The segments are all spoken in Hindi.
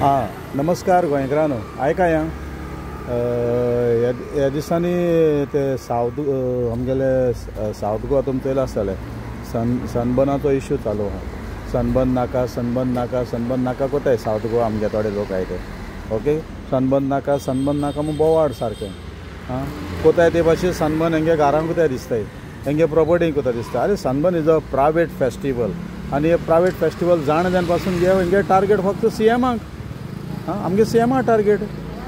नमस्कार गोंयकारांनो, आयका ह्या दिसांनी ते सावथ आमगेले सावथ गोवा तुमी चयला आसतले सनबर्नाचो इश्यू चालू आहा. सनबर्न नाका कोताय सावथ गोवा आमगे थोडे लोक आहाय ते. ओके, सनबर्न नाका म्हूण बोवाड सारकें कोताय ते भाशेन सनबर्न हेंगे घरांक कोताय दिसताय, हेंगे प्रॉपर्टी कोताय दिसता. अरे sunburn is a private festival आनी हे प्रायवेट फेस्टिवल जाण जावन पासून हेंगे टार्गेट फक्त सीएमाक. आमगे सीएमा टार्गेट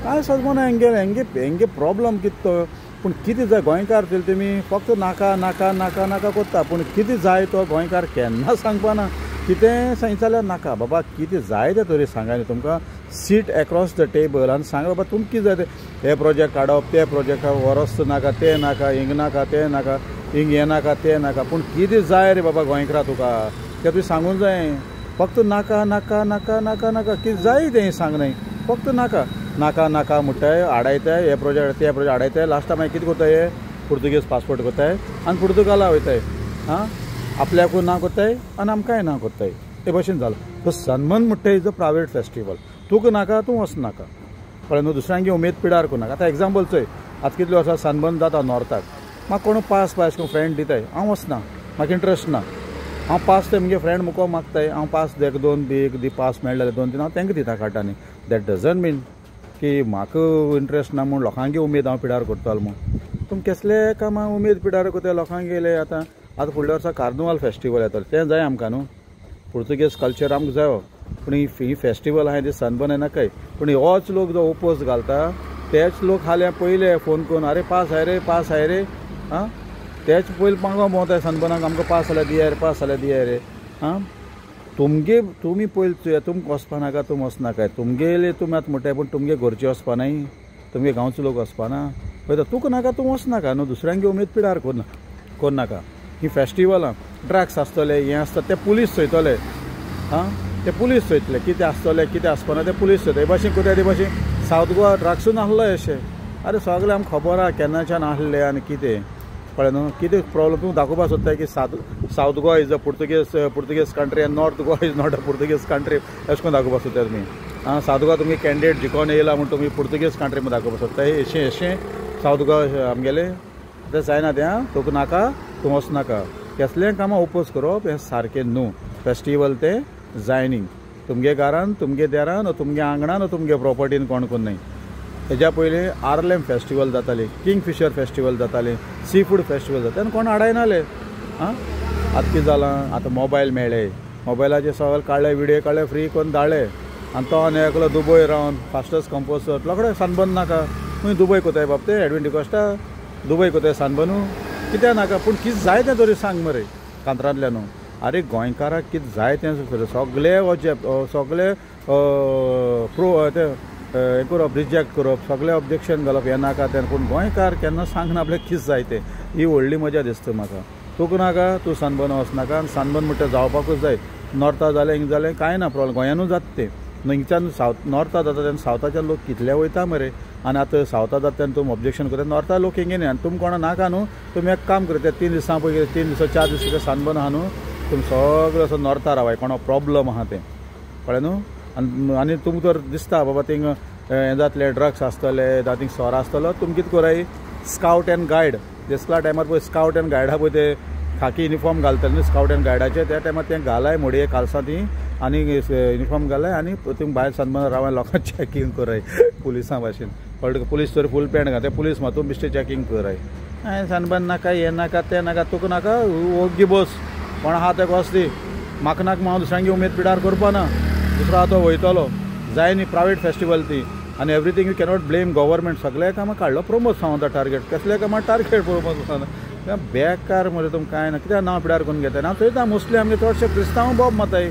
काय सदमोना हेंगे प्रॉब्लम कितें पूण कितें जाय गोंयकार तुमी फक्त नाका कोत्ता. पूण कितें जाय तो गोंयकार केन्ना सांगपाना. कितें सांग जाल्यार नाका बाबा, कितें जाय तें तरी सांगा न्ही तुमकां. सीट एक्रॉस द टेबल आनी सांग बाबा तुमकां कितें जाय तें. हे प्रोजेक्ट काडप, ते प्रोजेक्ट वरस नाका, ते नाका, हिंग नाका, ते नाका, हिंग हे नाका, ते नाका. पूण कितें जाय रे बाबा गोंयकारा तुका तें तुवें सांगूंक जाय. फक्त नाका कितें जाय तें सांग न्ही. फक्त नाका म्हणटाय, आडायताय हे प्रोजेक्ट ते प्रोजेक्ट आडायताय. लास्टा मागीर कितें कोताय, पुर्तुगेज पासपोर्ट कोताय आनी पुर्तुगाला वयताय. आपल्याकूय ना कोताय आनी आमकांय ना कोताय. हे भशेन जालां. सो सनबर्न म्हणटा इज अ प्रायवेट फेस्टिवल. तुका नाका तूं वचनाका, कळ्ळें न्हू. दुसऱ्यांगे उमेद पिडार करूं आतां एग्जाम्पल चोय, आतां कितले वर्सां सनबर्न जाता नॉर्थाक. म्हाका कोण पास करून फ्रेंड दिताय, हांव वचना, म्हाका इंट्रस्ट ना. हांव पास ते म्हगे फ्रेंड मुको मागताय, हांव पास देक दोन दी पास मेळ्ळे 2-3 हांव तेंकां दिता काडटानी. दॅट डजंट मीन की म्हाका इंट्रस्ट ना म्हूण लोकांगे उमेद हांव पिडार करतलो म्हूण. तुमी कसले कामां उमेद पिडार कोताय लोकांक गेले. आतां फुडल्या वर्सा कार्निवाल फेस्टिवल येतलो, तें जाय आमकां न्हू. पुर्तुगेज कल्चर आमकां जायो, पूण ही फेस्टिवल आहाय ती सनबर्न नाकाय. पूण होच लोक जो ओपोज घालता तेच लोक हाल्या पयले फोन करून अरे पास हाय रे तेच पयलीं मागो भोंवताय सनबर्नाक आमकां पास जाल्यार दियाय रे. तुमी पयलीं तुमकां वचपा नाका, तुमी वचनाकाय. तुमगेले तुमी आतां म्हणटाय पूण तुमगे घरचे वचपा नाय, तुमगे गांवचे लोक वचपाना. पळयता तुका नाका तूं वचनाका न्हू. दुसऱ्यांगे उमेद पिडार कोरनाका. ही फेस्टिवलां ड्रग्स आसतले, हें आसता ते पुलीस चोयतले. ते पुलीस चोयतले कितें आसतलें कितें आसपाना ते पुलीस चोयता. हे भाशेन कोताय ते भाशेन सावथ गोवा ड्रग्सून आसलोय अशें. अरे सगळें आमकां खबर आहा केन्नाच्यान आसलें आनी कितें, कळ्ळें न्हू. कितें प्रॉब्लम तूं दाखोवपाक सोदताय की south Goa is a Portuguese country आनी north Goa is not a Portuguese country अशें करून दाखोवपाक सोदताय तुमी. सावथ गोवा तुमगे कॅन्डिडेट जिखोन येयला म्हूण तुमी पुर्तुगेज कंट्री म्हूण दाखोवपाक सोदताय. अशें सावथ गोवा आमगेले तें जायना तें. तुका नाका तूं वचनाका. कसलें कामां ओपोज करप हें सारकें न्हू. फेस्टिवल तें जाय न्ही. तुमगे घरान, तुमगे देरान, तुमगे आंगणान, तुमगे प्रॉपर्टीन कोण कोन्न न्ही. हेज्या पयलीं आर्लेम फेस्टिवल जाताली, किंगफिशर फेस्टिवल जाताली, सी फूड फेस्टिवल जाता आनी कोण आडायनाले. आतां कितें जालां, आतां मोबायल मेळ्ळे, मोबायलाचेर सगळे काडले, व्हिडियो काडले, फ्री करून धाडले. आनी तो आनी एकलो दुबय रावन फास्टस्ट कंपोजर रोखडे सनबर्न नाका. खंय दुबय कोताय बाब ते एडविन डिकोस्टा, दुबय कोताय सनबर्नू कित्याक नाका. पूण कितें जाय तें तरी सांग मरे कांतरांतल्यान. अरे गोंयकाराक कितें जाय तें सगळे हें करप, रिजेक्ट करप, सगळे ऑब्जेक्शन घालप, हें नाका तें. पूण गोंयकार केन्ना सांगना आपल्याक कितें जाय तें. ही व्हडली मजा दिसता म्हाका. तुका नाका तूं सनबर्न वचनाका. आनी सनबर्न म्हणटा जावपाकूच जाय. नॉर्था जालें हिंग जालें कांय ना प्रॉब्लम, गोंयानूच जाता तें. हिंगच्यान सावथ नॉर्था जाता तेन्ना सावथाच्यान लोक कितले वयता मरे. आनी आतां सावथा जाता तेन्ना तुमी ऑब्जेक्शन करता, नॉर्था लोक हिंगे न्ही. आनी तुमी कोणा नाका न्हू. तुमी एक काम करता 3 दिसां पयलीं 3 दिसा 4 दीस सनबर्न आहा न्हू, तुमी सगळे असो नॉर्था रावाय. कोणा प्रॉब्लम आहा तें, कळ्ळें न्हू. आनी तुमकां तर दिसता बाबा थिंग हें जातलें, ड्रग्स आसतले, थिंग सोरो आसतलो, तुमी कितें कराय, स्कावट एंड गायड दिसला टायमार पळय स्कावट एंड गायडा पळय ते खाकी युनिफॉर्म घालतले न्ही स्कावट एंड गायडाचे, त्या टायमार तें घालाय मोडये कालसां ती आनी युनिफॉर्म घालाय आनी तुमी भायर सनबर्न रावाय लोकांक चॅकींग कराय पुलिसां भाशेन. कळ्ळें, पुलीस तर फूल पॅन्ट घाल, ते पुलीस मातून बिश्टें चॅकींग कराय. सनबर्न नाका, हें नाका, तें नाका, तुका नाका ओग्गी बस. कोण आहा तेका वचली, म्हाका नाका हांव दुसऱ्यांगे उमेद पिडार करपा ना. दुसरो आहा तो वयतलो, जाय न्ही प्रायवेट फेस्टिवल ती. आनी everything you cannot blame government. सगळे कामां काडलो प्रमोद सांगता टार्गेट, कसले कामां टार्गेट प्रमोद सांगता. बेकार मरे तुमकां कांय ना. कित्याक नांव पिडार करून घेताय. हांव चोयता मोस्टली आमगे चडशे क्रिस्तांव बोब माताय.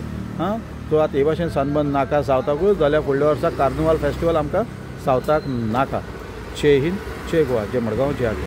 सो आतां हे भाशेन सनबर्न नाका सावथाकूच जाल्यार फुडल्या वर्सा कार्निवाल फेस्टिवल आमकां सावथाक नाका. जय हिंद, जय गोवा, जय मडगांव, जय आग्रा.